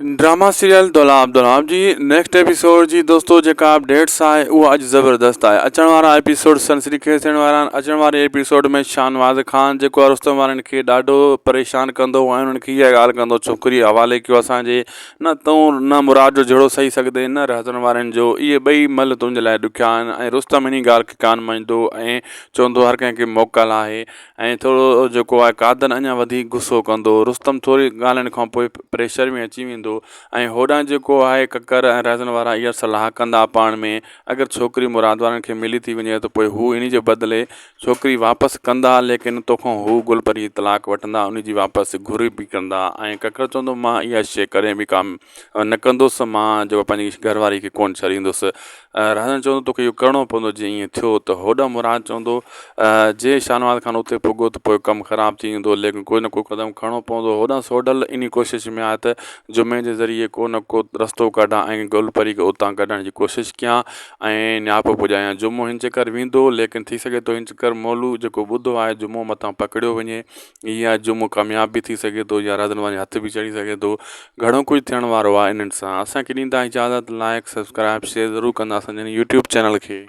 Drama serial दौलाब दौलाब जी next episode जी दोस्तों जेका updates आहे उहा अॼु ज़बरदस्त आहे। अचण वारा एपिसोड सनसनीखेज़ थियण वारा आहिनि। अचण वारे एपिसोड में शाहनवाज़ ख़ान जेको आहे रुस्तम वारनि खे ॾाढो परेशान कंदो ऐं उन्हनि खे इहा ॻाल्हि कंदो छोकिरी हवाले कयो असांजे न तूं न मुराद जो जहिड़ो सही सघंदे न रहज़न वारनि जो, इहे ॿई मल तुंहिंजे लाइ ॾुखिया आहिनि। ऐं रुस्तम इन ॻाल्हि खे कान मञंदो ऐं चवंदो हर कंहिंखे मोकल आहे ऐं थोरो जेको आहे कादन अञा वधीक गुस्सो कंदो। रुस्तम थोरी ॻाल्हियुनि खां पोइ प्रेशर में अची वेंदो ऐं होॾां जेको आहे ककर ऐं रहज़न वारा इहा सलाह कंदा पाण में, अगरि छोकिरी मुराद वारनि खे मिली थी वञे त पोइ हू इन जे बदिले छोकिरी वापसि कंदा, लेकिन तोखां हू गुलपरी तलाक वठंदा, उन जी वापसि घुर बि कंदा। ऐं ककर चवंदो मां इहा शइ करे बि कमु न कंदुसि, मां जेको पंहिंजी घरवारी खे कोन छॾींदुसि। रहज़न चवंदो तोखे इहो करिणो पवंदो जीअं ईअं थियो। त होॾां मुराद चवंदो जे शाहनवाज़ ख़ान उते पुॻो त पोइ कमु ख़राबु थी वेंदो, लेकिन कोई न कोई क़दम खणणो पवंदो। होॾां सोडल इन कोशिश में आहे त जुमे जे ज़रिए को न को रस्तो कढां ऐं गुलपरी खे उतां कढण जी कोशिशि कयां ऐं नियाप पुॼायां। जुमो हिन चकर वेंदो, लेकिन थी सघे थो हिन चकर मोलू जेको ॿुधो आहे जुमो मथां पकड़ियो वञे, या जुमो कामयाब बि थी सघे थो या रहज़न वारे हथ बि चढ़ी सघे थो। घणो कुझु थियण वारो आहे इन्हनि सां। असांखे ॾींदा इजाज़त, लाइक सब्सक्राइब शेयर ज़रूरु कंदा असांजे यूट्यूब चैनल खे।